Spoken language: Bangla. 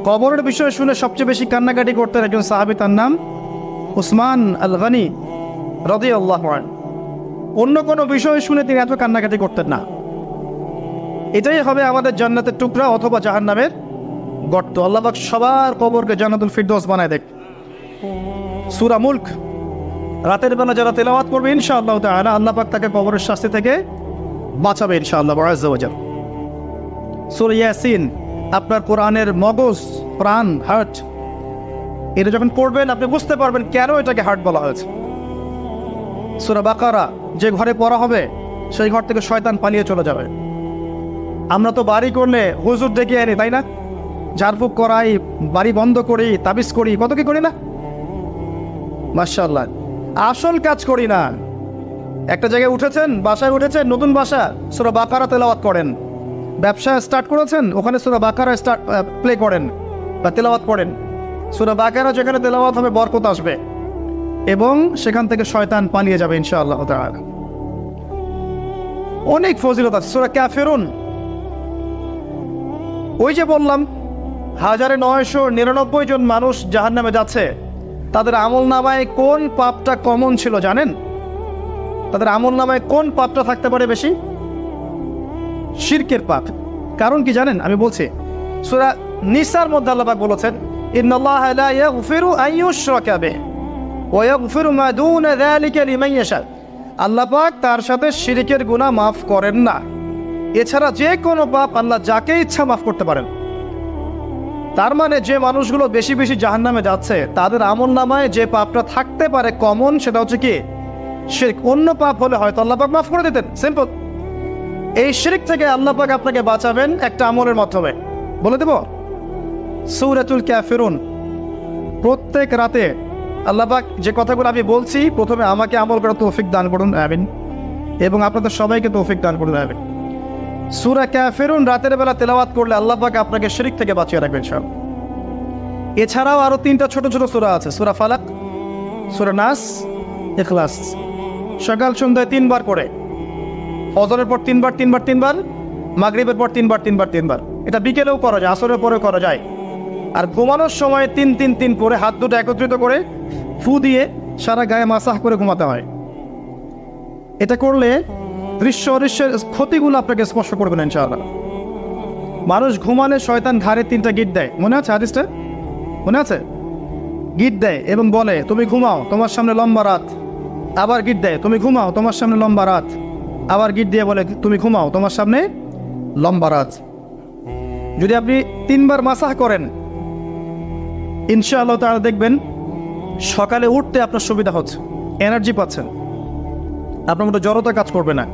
কবরের বিষয় শুনে সবচেয়ে বেশি কান্নাকাটি করতেন একজন সাহাবী, তার নাম উসমান আল গনি রাদিয়াল্লাহু আনহু। অন্য কোনো বিষয় শুনে তিনি এত কান্নাকাটি করতেন না। এটাই হবে আমাদের জান্নাতের টুকরা অথবা জাহান্নামের গর্ত। আল্লাহ পাক সবার কবরকে জান্নাতুল ফিরদৌস বানায় দেখ। সূরা মুলক রাতের বেলা যারা তেলাওয়াত করবে ইনশাআল্লাহ তাআলা আল্লাহ পাক তাকে কবরের শাস্তি থেকে বাঁচাবে ইনশাআল্লাহ আযজা ওয়া জাল্লা। সূরা ইয়াসিন আপনার কোরআনের মগজ, প্রাণ, হার্ট, এটা যখন পড়বেন আপনি বুঝতে পারবেন কেন এটাকে হার্ট বলা হয়েছে। সূরা বাকারা যে ঘরে পড়া হবে সেই ঘর থেকে শয়তান পালিয়ে চলে যাবে। আমরা তো বাড়ি করলে হুজুর ডেকে আনি, তাই না? ঝাড়ফুঁক করাই, বাড়ি বন্ধ করি, তাবিজ করি, কত কি করি না? মাশাআল্লাহ, আসল কাজ করি না। একটা জায়গায় উঠেছেন, বাসায় উঠেছেন, নতুন বাসা, সূরা বাকারা তেলাওয়াত করেন। ব্যবসা স্টার্ট করেছেন, ওখানে সূরা বাকারা প্লে করেন বা তেলাওয়াত করেন। সূরা বাকারা যেখানে তেলাওয়াত হবে বরকত আসবে এবং সেখান থেকে শয়তান পালিয়ে যাবে ইনশাআল্লাহ তাআলা। অনেক ফজিলত আছে। সূরা কাফিরুন, ওই যে বললাম 1999 জন মানুষ জাহান্নামে যাচ্ছে, তাদের আমল নামায় কোন পাপটা কমন ছিল জানেন? তাদের আমল নামায় কোন পাপটা থাকতে পারে বেশি? শিরকের পাপ। কারণ কি জানেন? আমি বলছি, সূরা নিসার মধ্যে আল্লাহ পাক বলেছেন, ইন্নাল্লাহা লা ইয়াগফিরু আন ইউশরাকা বিহি ওয়া ইয়াগফিরু মা দুনা যালিকা লিমান ইয়াশা। আল্লাহ পাক তার সাথে শিরকের গুনাহ মাফ করেন না, এছাড়া যে কোনো পাপ আল্লাহ যাকে ইচ্ছা মাফ করতে পারেন। তার মানে যে মানুষগুলো বেশি বেশি জাহান্নামে যাচ্ছে তাদের আমল নামায় যে পাপটা থাকতে পারে কমন, সেটা হচ্ছে কি? শিরক। অন্য পাপ হলে হয়তো আল্লাহ পাক মাফ করে দিতেন, সিম্পল। এই শিরক থেকে আল্লাহ পাক আপনাকে বাঁচাবেন একটা আমলের মাধ্যমে। বলে দেব, সূরাতুল কাফিরুন প্রত্যেক রাতে আল্লাহ পাক যে কথাগুলো আমি বলছি, প্রথমে আমাকে আমল করার তৌফিক দান করুন, আমিন, এবং আপনাদের সবাইকে তৌফিক দান করুন, আমিন। সূরা কাফিরুন রাতের বেলা তেলাওয়াত করলে আল্লাহ পাক আপনাকে শিরক থেকে বাঁচিয়ে রাখবেন সব। এছাড়াও আরো 3টা ছোট ছোট সূরা আছে, সূরা ফালাক, সূরা নাস, ইখলাস। সকাল সন্ধ্যায় 3 বার করে, ফজরের পর 3 বার 3 বার 3 বার, মাগরিবের পর 3 বার 3 বার 3 বার। এটা বিকেলেও করা যায়, আসরের পরেও করা যায়। আর ঘুমানোর সময় 3-3-3 করে হাত দুটো একত্রিত করে ফু দিয়ে সারা গায়ে মাসাহ করে ঘুমাতে হয়। এটা করলে দৃশ্য অদৃশ্যের ক্ষতিগুলো আপনাকে স্পর্শ করবে না ইনশাআল্লাহ। মানুষ ঘুমালে শয়তান ঘাড়ে 3টা গিট দেয়, মনে আছে হাদিসটা? মনে আছে? গিট দেয় এবং বলে, তুমি ঘুমাও, তোমার সামনে লম্বা রাত। আবার গিট দেয়, তুমি ঘুমাও, তোমার সামনে লম্বা রাত। আবার গিট দিয়ে বলে, তুমি ঘুমাও, তোমার সামনে লম্বা রাত। যদি আপনি 3 বার মাসাহ করেন ইনশাআল্লাহ তাআলা দেখবেন সকালে উঠতে আপনার সুবিধা হচ্ছে, এনার্জি পাচ্ছেন, আপনার মতো জড়তা কাজ করবে না।